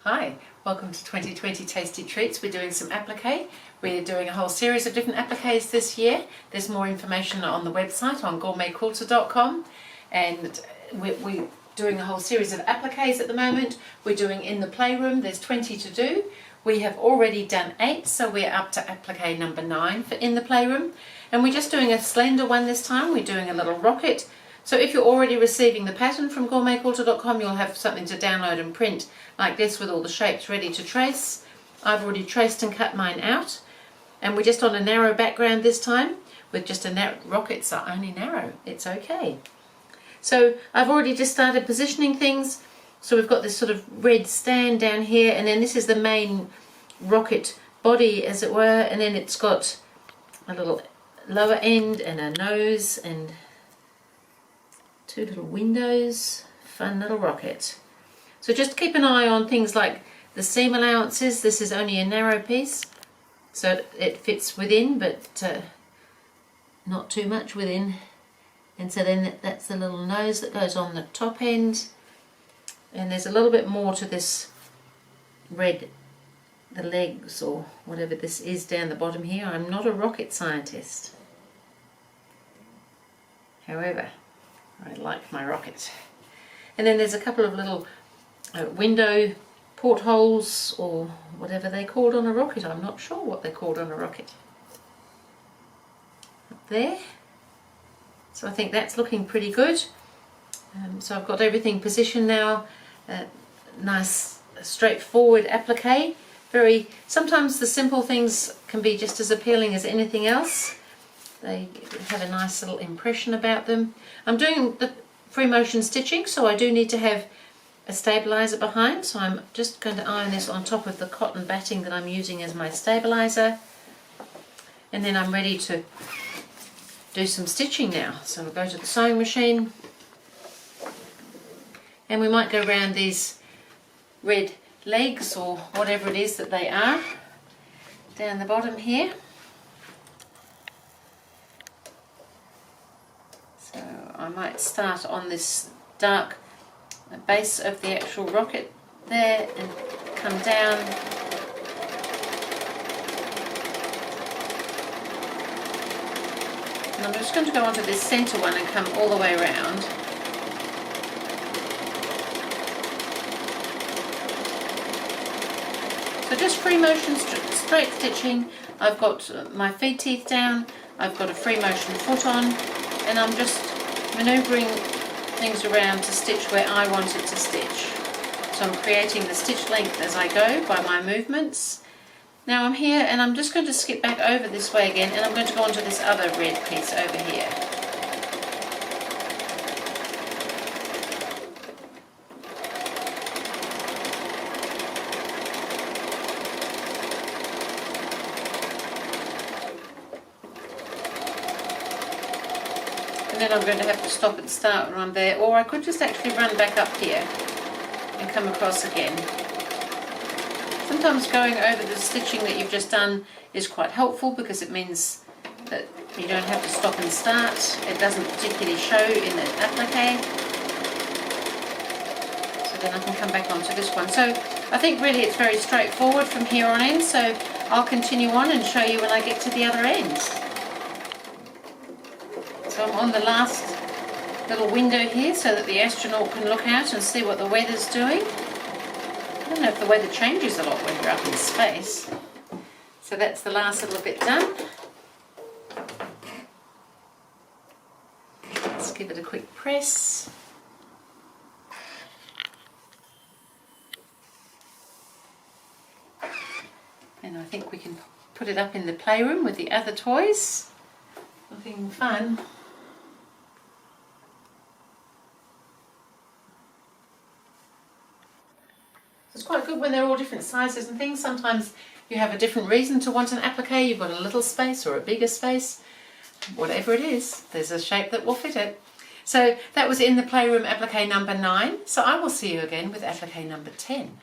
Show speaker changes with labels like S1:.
S1: Hi, welcome to 2020 Tasty Treats. We're doing some applique. We're doing a whole series of different appliques this year. There's more information on the website on GourmetQuilter.com, and we're doing a whole series of appliques at the moment. We're doing in the Playroom. There's 20 to do. We have already done 8, so we're up to applique number 9 for in the Playroom. And we're just doing a slender one this time. We're doing a little rocket. So if you're already receiving the pattern from GourmetQuilter.com, you'll have something to download and print like this with all the shapes ready to trace. I've already traced and cut mine out, and we're just on a narrow background this time with just a narrow. Rockets are only narrow, it's okay. So I've already just started positioning things. So we've got this sort of red stand down here, and then this is the main rocket body, as it were, and then it's got a little lower end and a nose and 2 little windows. Fun little rocket. So just keep an eye on things like the seam allowances. This is only a narrow piece, so it fits within, but not too much within. And so then that's the little nose that goes on the top end. And there's a little bit more to this red, the legs or whatever this is down the bottom here. I'm not a rocket scientist. However, I like my rocket. And then there's a couple of little window portholes, or whatever they're called on a rocket. I'm not sure what they're called on a rocket. Up there. So I think that's looking pretty good. So I've got everything positioned now. Nice straightforward applique. Sometimes the simple things can be just as appealing as anything else. They have a nice little impression about them. I'm doing the free motion stitching, so I do need to have a stabilizer behind, so I'm just going to iron this on top of the cotton batting that I'm using as my stabilizer, and then I'm ready to do some stitching now. So we'll go to the sewing machine, and we might go around these red legs or whatever it is that they are down the bottom here. So I might start on this dark base of the actual rocket there and come down. And I'm just going to go onto this centre one and come all the way around. So just free motion straight stitching. I've got my feed teeth down, I've got a free motion foot on, and I'm just manoeuvring things around to stitch where I want it to stitch. So I'm creating the stitch length as I go by my movements. Now I'm here, and I'm just going to skip back over this way again, and I'm going to go onto this other red piece over here. And then I'm going to have to stop and start when I'm there, or I could just actually run back up here and come across again. Sometimes going over the stitching that you've just done is quite helpful, because it means that you don't have to stop and start. It doesn't particularly show in the applique. So then I can come back onto this one. So I think really it's very straightforward from here on in, so I'll continue on and show you when I get to the other end. So I'm on the last little window here so that the astronaut can look out and see what the weather's doing. I don't know if the weather changes a lot when you're up in space. So that's the last little bit done. Let's give it a quick press. And I think we can put it up in the playroom with the other toys. Looking fun. It's quite good when they're all different sizes and things. Sometimes you have a different reason to want an applique. You've got a little space or a bigger space. Whatever it is, there's a shape that will fit it. So that was in the Playroom applique number 9. So I will see you again with applique number 10.